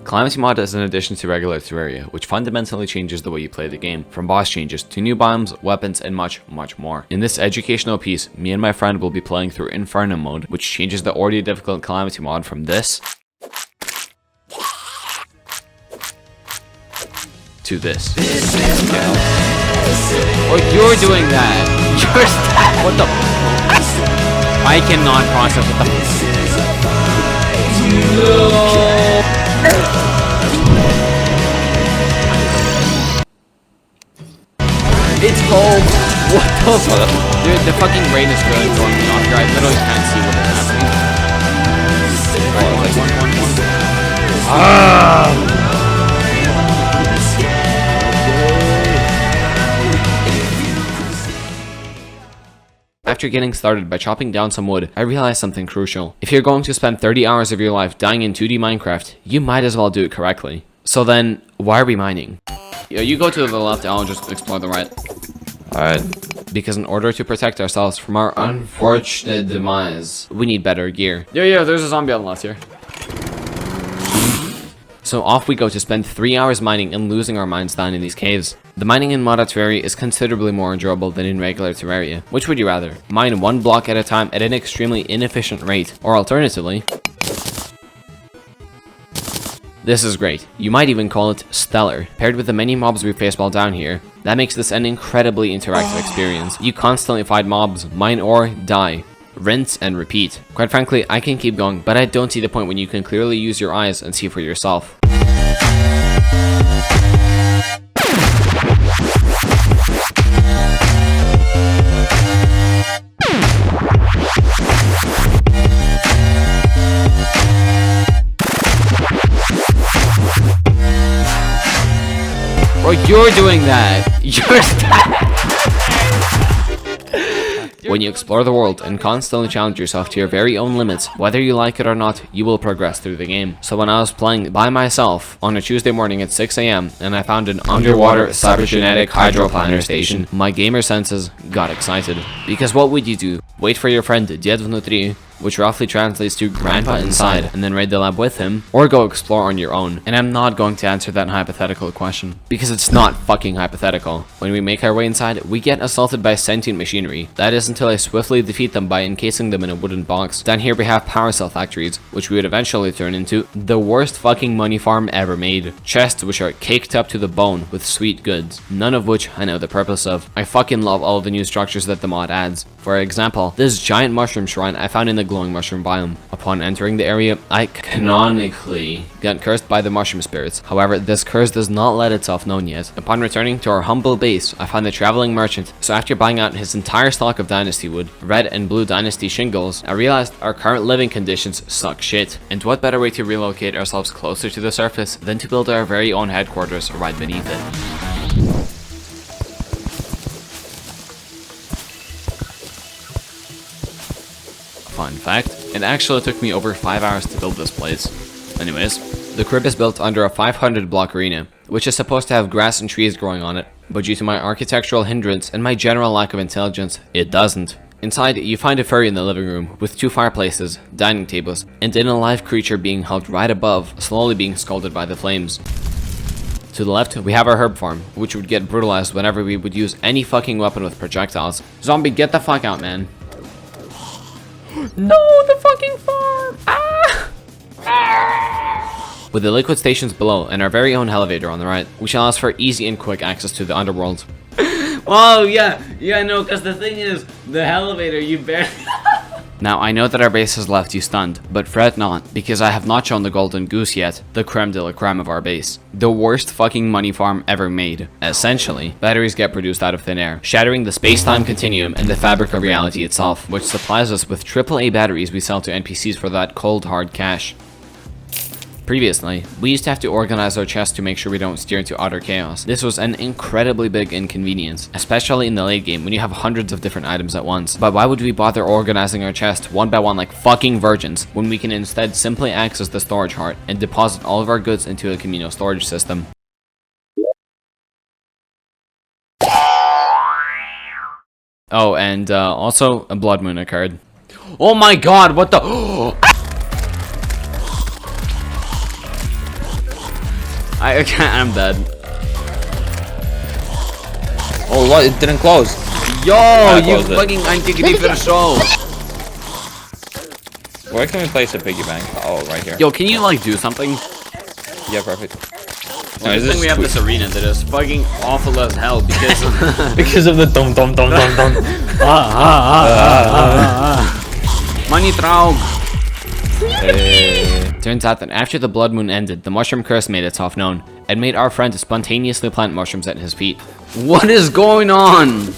Calamity mod is an addition to regular Terraria, which fundamentally changes the way you play the game, from boss changes to new biomes, weapons, and much more. In this educational piece, me and my friend will be playing through Inferno mode, which changes the already difficult Calamity mod from this to this. Oh, you're doing that! What the? I cannot process what the. No! It's cold! What the fuck? Dude, the fucking rain is really throwing me off here. I literally can't see what is happening. Alright, like one. After getting started by chopping down some wood, I realized something crucial. If you're going to spend 30 hours of your life dying in 2D Minecraft, you might as well do it correctly. So then, why are we mining? You go to the left, I'll just explore the right. Alright. Because in order to protect ourselves from our unfortunate demise, we need better gear. Yeah, there's a zombie on the left here. So off we go to spend 3 hours mining and losing our minds down in these caves. The mining in modded Terraria is considerably more enjoyable than in regular Terraria. Which would you rather? Mine one block at a time at an extremely inefficient rate, or alternatively, this is great. You might even call it stellar. Paired with the many mobs we face while down here, that makes this an incredibly interactive experience. You constantly fight mobs, mine ore, die, rinse and repeat. Quite frankly, I can keep going, but I don't see the point when you can clearly use your eyes and see for yourself. Bro, you're doing that! When you explore the world and constantly challenge yourself to your very own limits, whether you like it or not, you will progress through the game. So when I was playing by myself on a Tuesday morning at 6 AM and I found an underwater cybergenetic hydroplaner station, my gamer senses got excited. Because what would you do? Wait for your friend Ded Внутри, which roughly translates to grandpa inside, and then raid the lab with him, or go explore on your own. And I'm not going to answer that hypothetical question, because it's not fucking hypothetical. When we make our way inside, we get assaulted by sentient machinery. That is until I swiftly defeat them by encasing them in a wooden box. Down here we have power cell factories, which we would eventually turn into the worst fucking money farm ever made. Chests which are caked up to the bone with sweet goods, none of which I know the purpose of. I fucking love all of the new structures that the mod adds. For example, this giant mushroom shrine I found in the glowing mushroom biome. Upon entering the area, I canonically got cursed by the mushroom spirits. However, this curse does not let itself known yet. Upon returning to our humble base, I found the traveling merchant. So after buying out his entire stock of dynasty wood, red and blue dynasty shingles, I realized our current living conditions suck shit. And what better way to relocate ourselves closer to the surface than to build our very own headquarters right beneath it. Fun fact, it actually took me over 5 hours to build this place. Anyways, the crib is built under a 500 block arena, which is supposed to have grass and trees growing on it, but due to my architectural hindrance and my general lack of intelligence, it doesn't. Inside, you find a furry in the living room, with 2 fireplaces, dining tables, and in a live creature being held right above, slowly being scalded by the flames. To the left, we have our herb farm, which would get brutalized whenever we would use any fucking weapon with projectiles. Zombie, get the fuck out, man. No, the fucking farm! Ah! With the liquid stations below and our very own elevator on the right, which allows for easy and quick access to the underworld. Oh, yeah, no, because the thing is, the elevator, you barely... Now, I know that our base has left you stunned, but fret not, because I have not shown the golden goose yet, the creme de la creme of our base. The worst fucking money farm ever made. Essentially, batteries get produced out of thin air, shattering the space-time continuum and the fabric of reality itself, which supplies us with AAA batteries we sell to NPCs for that cold hard cash. Previously, we used to have to organize our chests to make sure we don't steer into utter chaos. This was an incredibly big inconvenience, especially in the late game when you have hundreds of different items at once. But why would we bother organizing our chests one by one like fucking virgins when we can instead simply access the storage heart and deposit all of our goods into a communal storage system? Oh, and also a blood moon occurred. Oh my god, what the... I can't. I'm dead. Oh, what? It didn't close. Yo, you fucking antiquity for the show. Where can we place a piggy bank? Oh, right here. Yo, can you like do something? Yeah, perfect. I think we have this arena that is fucking awful as hell because of because of the dum dum dum dum dum. Money Traug. Turns out that after the blood moon ended, the mushroom curse made itself known and made our friend spontaneously plant mushrooms at his feet. What is going on?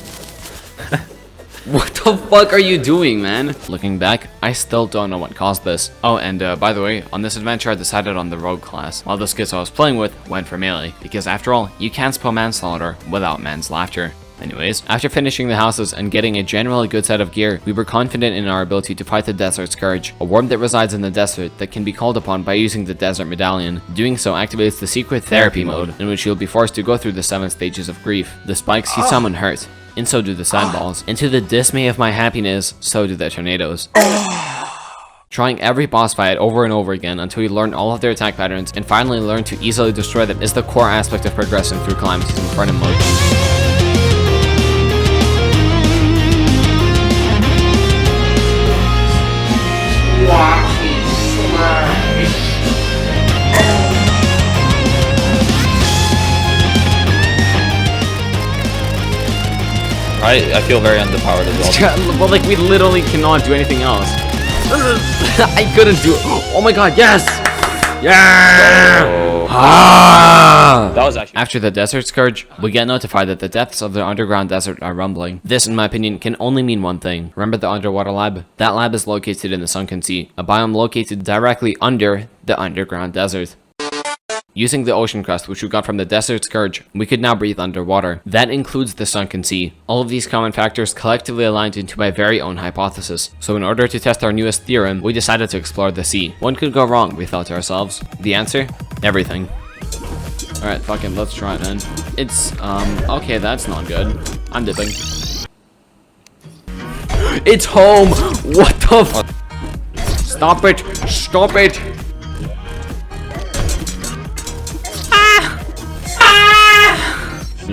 What the fuck are you doing, man? Looking back, I still don't know what caused this. Oh, and by the way, on this adventure I decided on the rogue class, while the skits I was playing with went for melee, because after all, you can't spell manslaughter without man's laughter. Anyways, after finishing the houses and getting a generally good set of gear, we were confident in our ability to fight the Desert Scourge, a worm that resides in the desert that can be called upon by using the Desert Medallion. Doing so activates the secret therapy mode, in which you'll be forced to go through the 7 stages of grief. The spikes you summon hurt, and so do the sandballs. And to the dismay of my happiness, so do the tornadoes. Trying every boss fight over and over again until you learn all of their attack patterns and finally learn to easily destroy them is the core aspect of progressing through Calamity's Inferno mode. I feel very underpowered as well. Well, like, we literally cannot do anything else. I couldn't do it. Oh my god, yes! Yeah! Oh. Ah! That was actually... After the Desert Scourge, we get notified that the depths of the underground desert are rumbling. This, in my opinion, can only mean one thing. Remember the underwater lab? That lab is located in the Sunken Sea, a biome located directly under the underground desert. Using the ocean crust, which we got from the Desert Scourge, we could now breathe underwater. That includes the Sunken Sea. All of these common factors collectively aligned into my very own hypothesis. So in order to test our newest theorem, we decided to explore the sea. What could go wrong, we thought to ourselves. The answer? Everything. Alright, fucking let's try it then. It's, okay, that's not good. I'm dipping. It's home! What the f- Stop it! Stop it!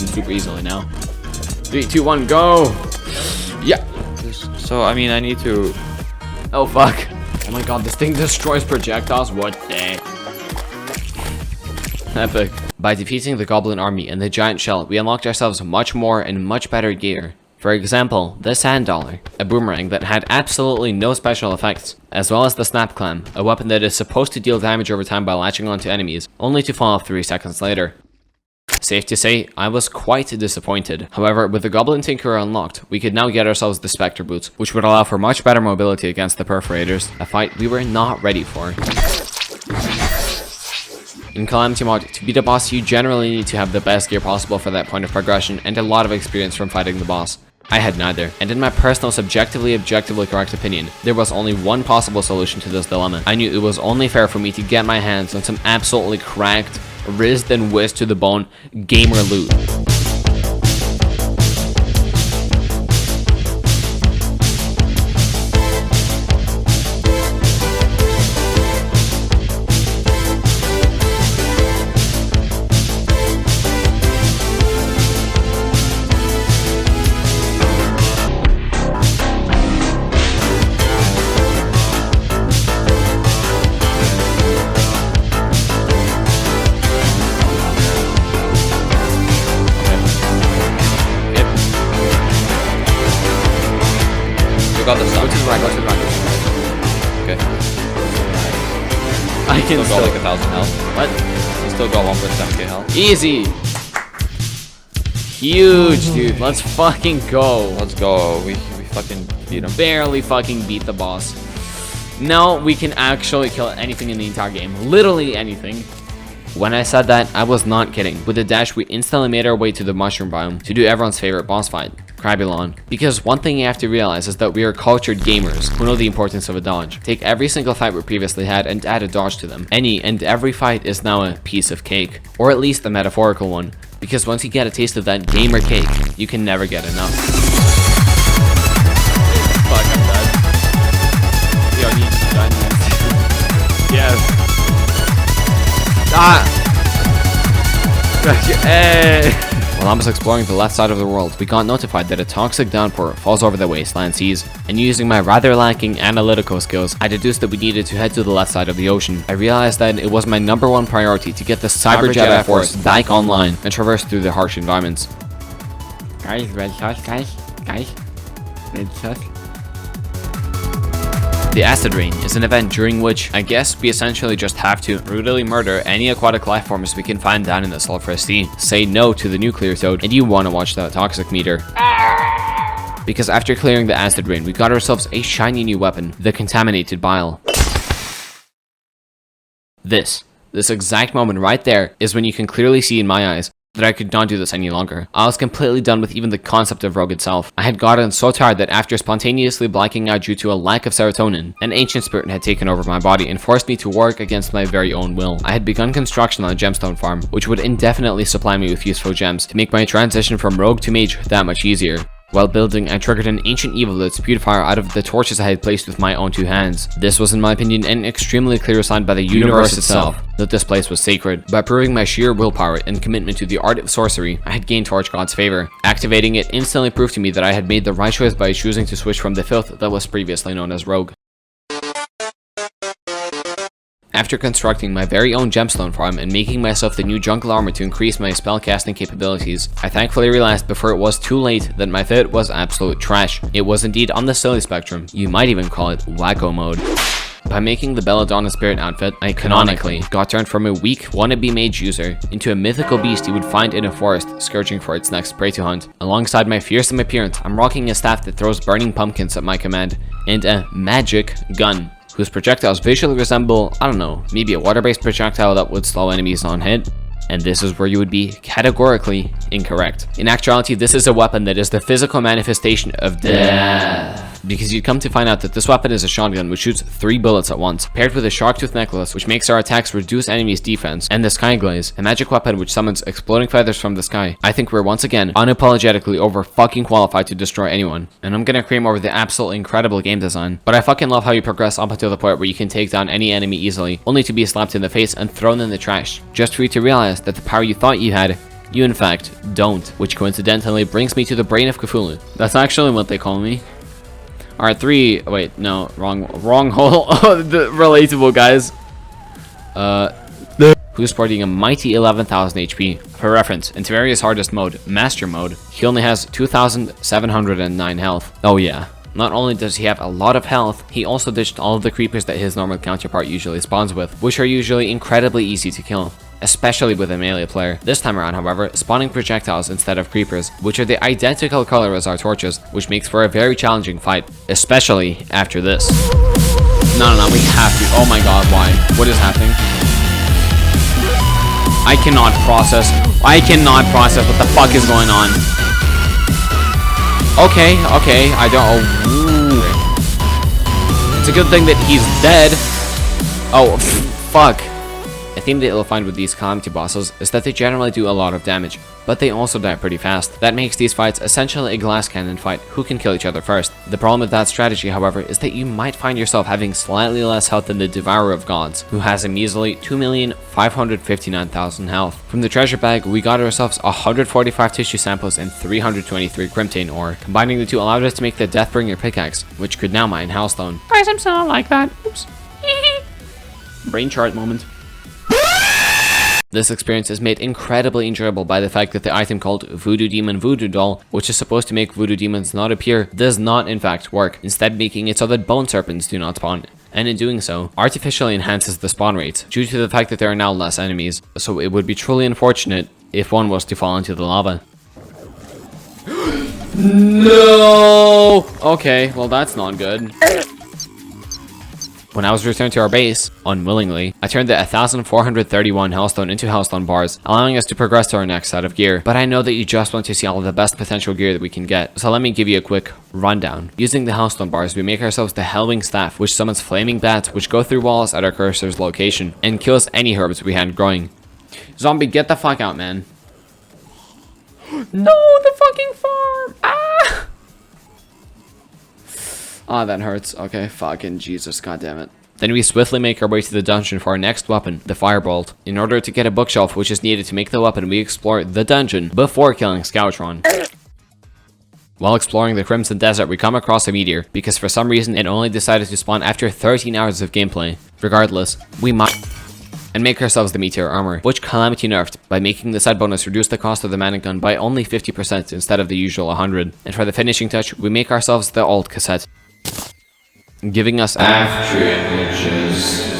Super easily now. 3, 2, 1, go! Yeah! So, I mean, I need to... Oh, fuck. Oh my god, this thing destroys projectiles? What the... Epic. By defeating the goblin army and the giant shell, we unlocked ourselves much more and much better gear. For example, the sand dollar, a boomerang that had absolutely no special effects, as well as the snap clam, a weapon that is supposed to deal damage over time by latching onto enemies, only to fall off 3 seconds later. Safe to say, I was quite disappointed. However, with the Goblin Tinkerer unlocked, we could now get ourselves the Spectre Boots, which would allow for much better mobility against the Perforators, a fight we were not ready for. In Calamity mod, to beat a boss you generally need to have the best gear possible for that point of progression and a lot of experience from fighting the boss. I had neither, and in my personal objectively correct opinion, there was only one possible solution to this dilemma. I knew it was only fair for me to get my hands on some absolutely cracked, rizzed and whizzed to the bone gamer loot. You got the stuff. Go to the right, go to the right. Okay. I can Still got like 1,000 health. What? You still got 1.7k health. Easy! Huge, dude. Let's fucking go. Let's go. We fucking beat him. Barely fucking beat the boss. Now we can actually kill anything in the entire game. Literally anything. When I said that, I was not kidding. With a dash, we instantly made our way to the mushroom biome to do everyone's favorite boss fight, Krabulon. Because one thing you have to realize is that we are cultured gamers who know the importance of a dodge. Take every single fight we previously had and add a dodge to them. Any and every fight is now a piece of cake, or at least a metaphorical one. Because once you get a taste of that gamer cake, you can never get enough. Fuck, I'm dead. Yo, I need to die next. Yes. Ah! Hey! While I was exploring the left side of the world, we got notified that a toxic downpour falls over the wasteland seas, and using my rather lacking analytical skills, I deduced that we needed to head to the left side of the ocean. I realized that it was my #1 priority to get the Cyber Jedi Force back online and traverse through the harsh environments. Guys, red sauce, guys, red sauce. The Acid Rain is an event during which, I guess, we essentially just have to brutally murder any aquatic life forms we can find down in the sulfurous sea. Say no to the nuclear toad, and you want to watch the toxic meter. Because after clearing the Acid Rain, we got ourselves a shiny new weapon, the Contaminated Bile. This exact moment right there is when you can clearly see in my eyes that I could not do this any longer. I was completely done with even the concept of Rogue itself. I had gotten so tired that after spontaneously blacking out due to a lack of serotonin, an ancient spirit had taken over my body and forced me to work against my very own will. I had begun construction on a gemstone farm, which would indefinitely supply me with useful gems to make my transition from rogue to mage that much easier. While building, I triggered an ancient evil that spewed fire out of the torches I had placed with my own 2 hands. This was, in my opinion, an extremely clear sign by the universe itself that this place was sacred. By proving my sheer willpower and commitment to the art of sorcery, I had gained Torch God's favor. Activating it instantly proved to me that I had made the right choice by choosing to switch from the filth that was previously known as Rogue. After constructing my very own gemstone farm and making myself the new jungle armor to increase my spellcasting capabilities, I thankfully realized before it was too late that my fit was absolute trash. It was indeed on the silly spectrum. You might even call it wacko mode. By making the Belladonna Spirit outfit, I canonically got turned from a weak wannabe mage user into a mythical beast you would find in a forest, searching for its next prey to hunt. Alongside my fearsome appearance, I'm rocking a staff that throws burning pumpkins at my command, and a magic gun, whose projectiles visually resemble, I don't know, maybe a water-based projectile that would slow enemies on hit. And this is where you would be categorically incorrect. In actuality, this is a weapon that is the physical manifestation of death. Because you'd come to find out that this weapon is a shotgun which shoots 3 bullets at once, paired with a shark tooth necklace which makes our attacks reduce enemies' defense, and the Sky Glaze, a magic weapon which summons exploding feathers from the sky. I think we're once again unapologetically over fucking qualified to destroy anyone. And I'm gonna cream over the absolutely incredible game design, but I fucking love how you progress up until the point where you can take down any enemy easily, only to be slapped in the face and thrown in the trash, just for you to realize that the power you thought you had, you in fact don't, which coincidentally brings me to the brain of Cthulhu. That's actually what they call me. Alright, 3, wait, no, wrong hole. The relatable, guys. Who's sporting a mighty 11,000 HP. For reference, in Terraria's hardest mode, Master Mode, he only has 2,709 health. Oh yeah. Not only does he have a lot of health, he also ditched all of the creepers that his normal counterpart usually spawns with, which are usually incredibly easy to kill, especially with a melee player. This time around, however, spawning projectiles instead of creepers, which are the identical color as our torches, which makes for a very challenging fight, especially after this. No, we have to. Oh my god, why? What is happening? I cannot process what the fuck is going on. Okay, I don't. Ooh. It's a good thing that he's dead. Oh, fuck. A theme that you'll find with these Calamity bosses is that they generally do a lot of damage, but they also die pretty fast. That makes these fights essentially a glass cannon fight, who can kill each other first. The problem with that strategy, however, is that you might find yourself having slightly less health than the Devourer of Gods, who has a measly 2,559,000 health. From the treasure bag, we got ourselves 145 tissue samples and 323 Crimtane ore. Combining the two allowed us to make the Deathbringer pickaxe, which could now mine Hellstone. Guys, I'm still not like that. Oops. Brain chart moment. This experience is made incredibly enjoyable by the fact that the item called Voodoo Demon Voodoo Doll, which is supposed to make voodoo demons not appear, does not in fact work, instead making it so that bone serpents do not spawn, and in doing so, artificially enhances the spawn rate, due to the fact that there are now less enemies, so it would be truly unfortunate if one was to fall into the lava. No! Okay, well that's not good. When I was returned to our base, unwillingly, I turned the 1,431 Hellstone into Hellstone bars, allowing us to progress to our next set of gear. But I know that you just want to see all of the best potential gear that we can get, so let me give you a quick rundown. Using the Hellstone bars, we make ourselves the Hellwing Staff, which summons flaming bats which go through walls at our cursor's location, and kills any herbs we had growing. Zombie, get the fuck out, man. No, the fucking farm! Ah! Oh, that hurts. Okay, fucking Jesus, goddammit. Then we swiftly make our way to the dungeon for our next weapon, the firebolt. In order to get a bookshelf which is needed to make the weapon, we explore the dungeon before killing Skeletron. While exploring the Crimson Desert, we come across a meteor, because for some reason it only decided to spawn after 13 hours of gameplay. Regardless, we might and make ourselves the meteor armor, which Calamity nerfed by making the side bonus reduce the cost of the mana gun by only 50% instead of the usual 100. And for the finishing touch, we make ourselves the old cassette, giving us after images.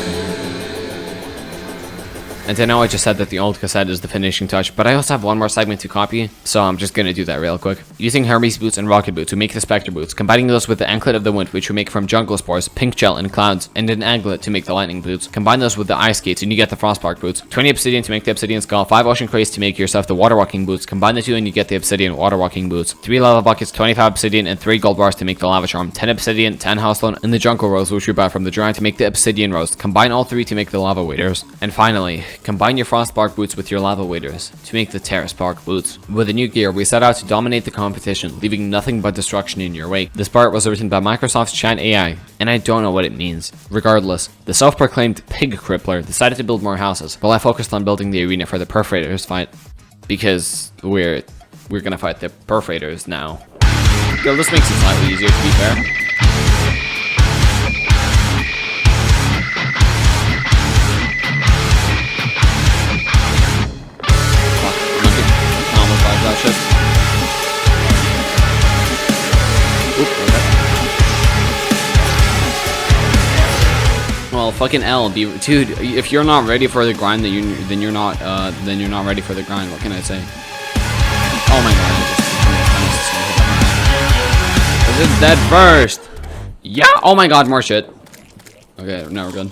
And I know I just said that the old cassette is the finishing touch, but I also have one more segment to copy, so I'm just gonna do that real quick. Using Hermes boots and rocket boots, we make the Spectre boots, combining those with the anklet of the wind, which we make from jungle spores, pink gel, and clouds, and an anklet to make the lightning boots. Combine those with the ice skates, and you get the frostbark boots. 20 obsidian to make the obsidian skull, 5 ocean crates to make yourself the water walking boots. Combine the two, and you get the obsidian water walking boots. 3 lava buckets, 25 obsidian, and 3 gold bars to make the lava charm. 10 obsidian, 10 hellstone, and the jungle rose, which we buy from the giant to make the obsidian rose. Combine all 3 to make the lava waders. And finally, combine your frostbark boots with your lava waders to make the terrace bark boots. With the new gear, we set out to dominate the competition, leaving nothing but destruction in your wake. This part was written by Microsoft's Chat AI, and I don't know what it means. Regardless, the self-proclaimed pig crippler decided to build more houses, while I focused on building the arena for the Perforators fight, because we're gonna fight the Perforators now. Yo, this makes it slightly easier, to be fair. That shit. Oop, okay. Well, fucking L, dude. If you're not ready for the grind, then you're not ready for the grind. What can I say? Oh my god! Is it dead first? Yeah. Oh my god, more shit. Okay, now we're good.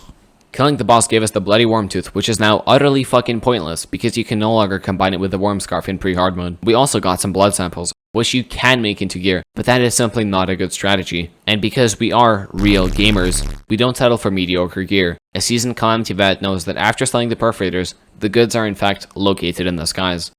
Killing the boss gave us the Bloody Worm Tooth, which is now utterly fucking pointless because you can no longer combine it with the Worm Scarf in pre-hard mode. We also got some blood samples, which you can make into gear, but that is simply not a good strategy. And because we are real gamers, we don't settle for mediocre gear. A seasoned Calamity vet knows that after slaying the Perforators, the goods are in fact located in the skies.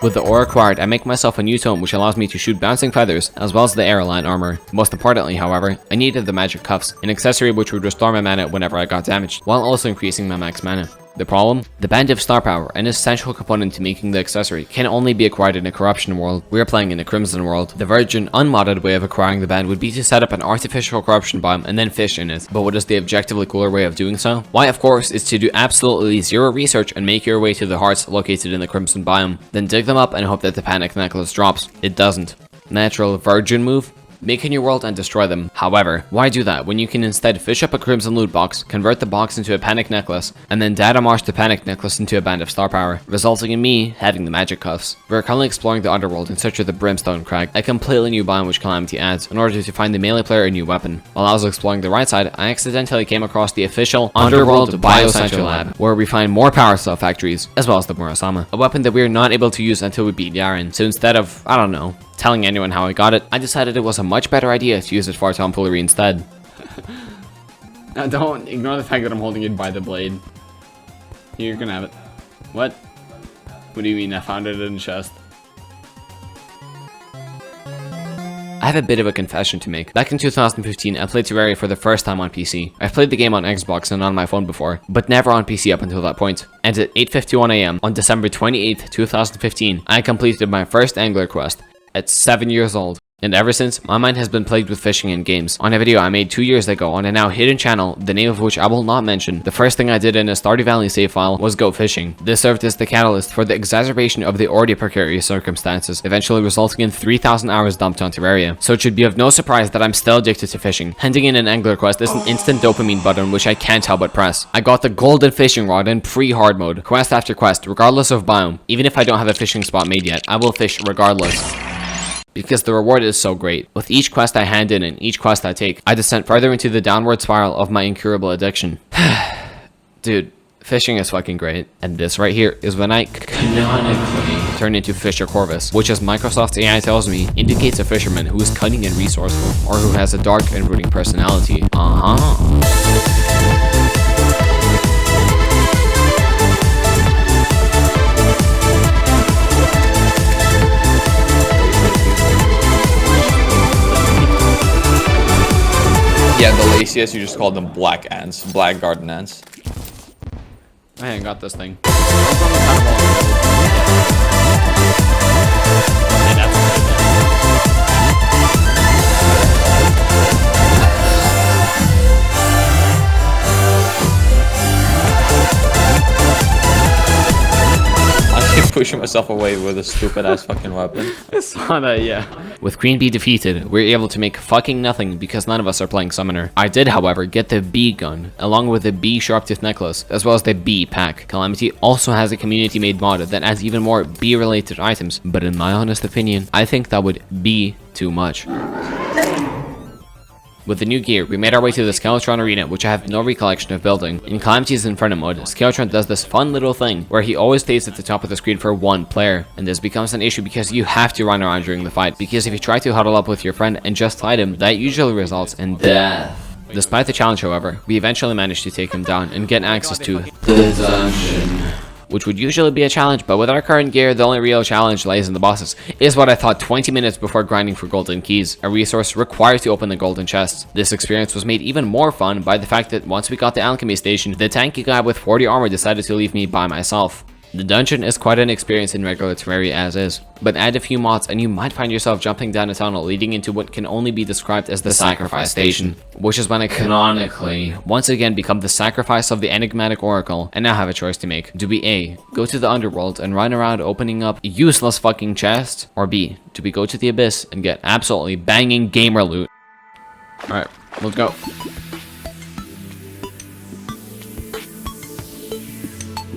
With the ore acquired, I make myself a new tome which allows me to shoot bouncing feathers, as well as the airline armor. Most importantly, however, I needed the magic cuffs, an accessory which would restore my mana whenever I got damaged, while also increasing my max mana. The problem? The Band of Star Power, an essential component to making the accessory, can only be acquired in a Corruption world. We are playing in a Crimson world. The virgin, unmodded way of acquiring the band would be to set up an artificial corruption biome and then fish in it. But what is the objectively cooler way of doing so? Why, of course, is to do absolutely zero research and make your way to the hearts located in the Crimson biome. Then dig them up and hope that the panic necklace drops. It doesn't. Natural virgin move? Make a new world and destroy them. However, why do that when you can instead fish up a crimson loot box, convert the box into a panic necklace, and then data march the panic necklace into a band of star power, resulting in me having the magic cuffs. We are currently exploring the underworld in search of the Brimstone Crag, a completely new biome which Calamity adds, in order to find the melee player a new weapon. While I was exploring the right side, I accidentally came across the official Underworld Biosensor Lab, where we find more power cell factories, as well as the Murasama, a weapon that we are not able to use until we beat Yaren. So instead of, I don't know, telling anyone how I got it, I decided it was a much better idea to use it for tomfoolery instead. Now don't ignore the fact that I'm holding it by the blade. You're gonna have it. What? What do you mean I found it in the chest? I have a bit of a confession to make. Back in 2015, I played Terraria for the first time on PC. I've played the game on Xbox and on my phone before, but never on PC up until that point. And at 8:51 AM on December 28th, 2015, I completed my first Angler quest at 7 years old. And ever since, my mind has been plagued with fishing in games. On a video I made 2 years ago on a now hidden channel, the name of which I will not mention, the first thing I did in a Stardew Valley save file was go fishing. This served as the catalyst for the exacerbation of the already precarious circumstances, eventually resulting in 3,000 hours dumped on Terraria. So it should be of no surprise that I'm still addicted to fishing. Handing in an angler quest is an instant dopamine button which I can't help but press. I got the golden fishing rod in pre-hard mode, quest after quest, regardless of biome. Even if I don't have a fishing spot made yet, I will fish regardless, because the reward is so great. With each quest I hand in and each quest I take, I descend further into the downward spiral of my incurable addiction. Dude, fishing is fucking great. And this right here is when I canonically turn into Fisher Corvus, which, as Microsoft's AI tells me, indicates a fisherman who is cunning and resourceful, or who has a dark and brooding personality. Yeah, the laziest, you just call them black ants. Black garden ants. I ain't got this thing. Pushing myself away with a stupid ass fucking weapon. I saw that, yeah. With Queen Bee defeated, we're able to make fucking nothing because none of us are playing Summoner. I did, however, get the Bee gun, along with the Bee Sharptooth necklace, as well as the Bee pack. Calamity also has a community-made mod that adds even more Bee-related items, but in my honest opinion, I think that would be too much. With the new gear, we made our way to the Skeletron arena, which I have no recollection of building. In Calamity's Inferno mode, Skeletron does this fun little thing, where he always stays at the top of the screen for one player, and this becomes an issue because you have to run around during the fight, because if you try to huddle up with your friend and just fight him, that usually results in death. Despite the challenge, however, we eventually managed to take him down and get access to the dungeon, which would usually be a challenge, but with our current gear, the only real challenge lies in the bosses, is what I thought 20 minutes before grinding for golden keys, a resource required to open the golden chests. This experience was made even more fun by the fact that once we got the alchemy station, the tanky guy with 40 armor decided to leave me by myself. The dungeon is quite an experience in regular Terraria as is, but add a few mods and you might find yourself jumping down a tunnel leading into what can only be described as the Sacrifice Station, which is when I canonically once again become the sacrifice of the enigmatic oracle and now have a choice to make. Do we A, go to the underworld and run around opening up useless fucking chests, or B, do we go to the abyss and get absolutely banging gamer loot? Alright, let's go.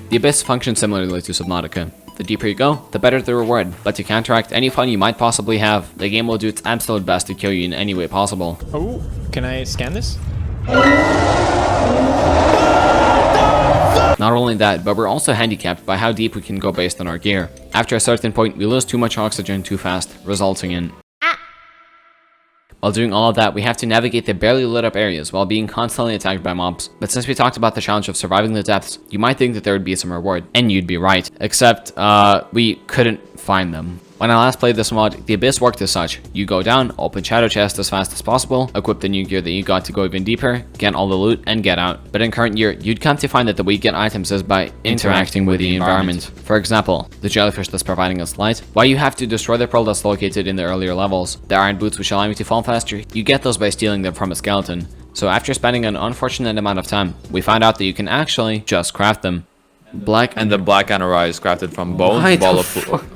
The Abyss functions similarly to Subnautica. The deeper you go, the better the reward, but to counteract any fun you might possibly have, the game will do its absolute best to kill you in any way possible. Oh, can I scan this? Not only that, but we're also handicapped by how deep we can go based on our gear. After a certain point, we lose too much oxygen too fast, resulting in... While doing all of that, we have to navigate the barely lit up areas while being constantly attacked by mobs. But since we talked about the challenge of surviving the depths, you might think that there would be some reward. And you'd be right. Except, we couldn't find them. When I last played this mod, the Abyss worked as such. You go down, open Shadow Chest as fast as possible, equip the new gear that you got to go even deeper, get all the loot, and get out. But in current year, you'd come to find that the way you get items is by interacting with the environment. For example, the jellyfish that's providing us light. While you have to destroy the pearl that's located in the earlier levels, the iron boots which allow you to fall faster, you get those by stealing them from a skeleton. So after spending an unfortunate amount of time, we found out that you can actually just craft them. And the black anorai is crafted from bone, ball of...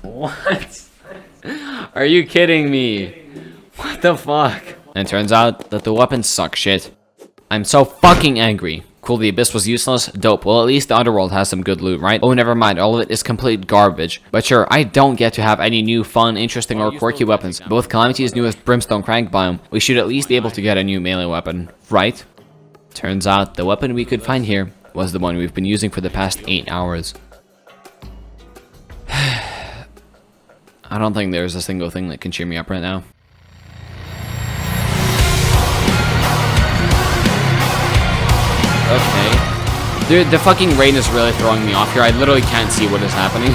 What? Are you kidding me? What the fuck? And it turns out that the weapons suck shit. I'm so fucking angry. Cool, the Abyss was useless? Dope. Well, at least the Underworld has some good loot, right? Oh, never mind. All of it is complete garbage. But sure, I don't get to have any new, fun, interesting, or quirky weapons. But with Calamity's newest Brimstone Crank biome, we should at least be able to get a new melee weapon, right? Turns out, the weapon we could find here was the one we've been using for the past 8 hours. I don't think there's a single thing that can cheer me up right now. Okay. Dude, the fucking rain is really throwing me off here. I literally can't see what is happening.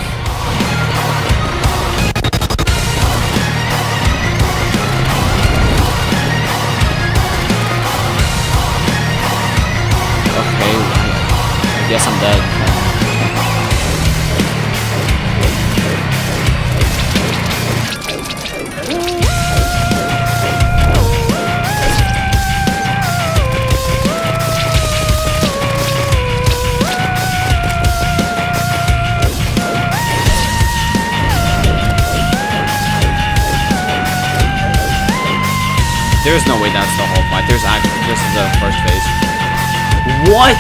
Okay, I guess I'm dead. There's no way that's the whole fight. There's actually, this is the first phase. What?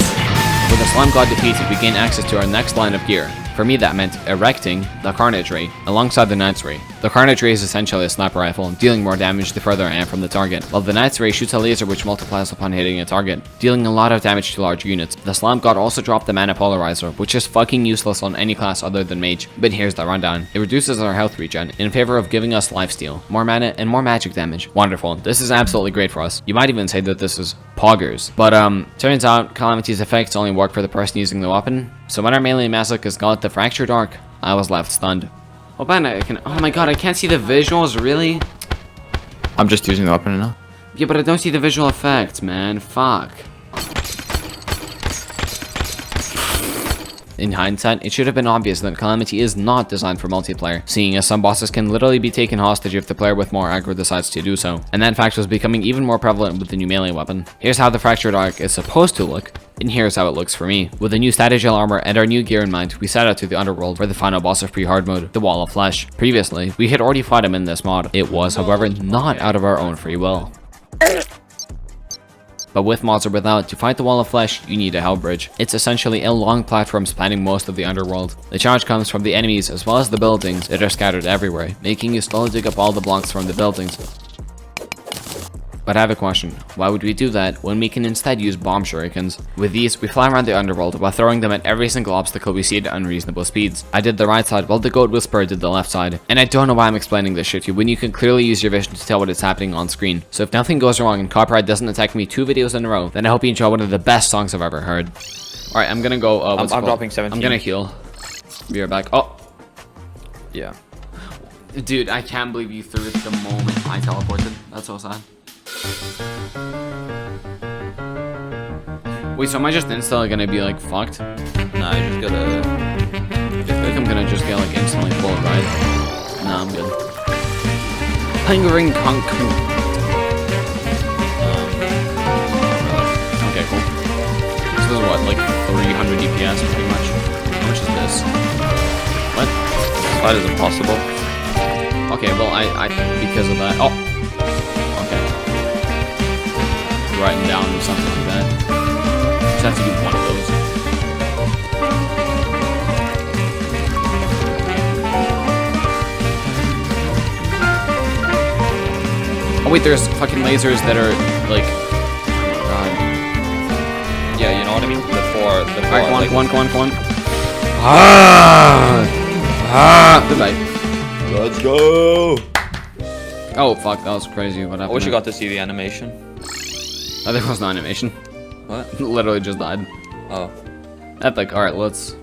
With the Slime God defeated, we gain access to our next line of gear. For me, that meant erecting the Carnage Ray alongside the Knight's Ray. The Carnage Ray is essentially a sniper rifle, dealing more damage the further I am from the target, while the Knight's Ray shoots a laser which multiplies upon hitting a target, dealing a lot of damage to large units. The Slime God also dropped the Mana Polarizer, which is fucking useless on any class other than Mage, but here's the rundown. It reduces our health regen in favor of giving us lifesteal, more mana, and more magic damage. Wonderful. This is absolutely great for us. You might even say that this is poggers. But turns out Calamity's effects only work for the person using the weapon, so when our melee masochist got the Fractured Arc, I was left stunned. Oh man, oh my god, I can't see the visuals, really? I'm just using the weapon now. Yeah, but I don't see the visual effects, man. Fuck. In hindsight, it should have been obvious that Calamity is not designed for multiplayer, seeing as some bosses can literally be taken hostage if the player with more aggro decides to do so. And that fact was becoming even more prevalent with the new melee weapon. Here's how the Fractured Arc is supposed to look, and here's how it looks for me. With the new Statagel armor and our new gear in mind, we set out to the underworld for the final boss of pre-hard mode, the Wall of Flesh. Previously, we had already fought him in this mod. It was, however, not out of our own free will. But with mods or without, to fight the Wall of Flesh, you need a Hell Bridge. It's essentially a long platform spanning most of the underworld. The challenge comes from the enemies as well as the buildings that are scattered everywhere, making you slowly dig up all the blocks from the buildings. But I have a question. Why would we do that when we can instead use bomb shurikens? With these, we fly around the underworld while throwing them at every single obstacle we see at unreasonable speeds. I did the right side while the Goat Whisperer did the left side. And I don't know why I'm explaining this shit to you when you can clearly use your vision to tell what is happening on screen. So if nothing goes wrong and copyright doesn't attack me 2 videos in a row, then I hope you enjoy one of the best songs I've ever heard. Alright, I'm gonna go, I'm dropping 17. I'm gonna heal. Be right back. Oh! Yeah. Dude, I can't believe you threw it the moment I teleported. That's so sad. Wait, so am I just instantly gonna be like fucked? Nah, you just gotta. I feel like I'm gonna just get like instantly full, right? Nah, I'm good. Hungering conk. Okay, cool. This is what, like 300 DPS pretty much. How much is this? What? That is impossible. Okay, well I because of that. Oh. Writing down or something like that. Just have to do one of those. Oh wait, there's fucking lasers that are like. Oh god. Yeah, you know what I mean. The four. Alright, come on, like, come on. Goodbye. Let's go. Oh fuck, that was crazy. What happened? I wish you there? got to see the animation. Oh, there was no animation. What? Literally just died. Oh. Epic. Alright, let's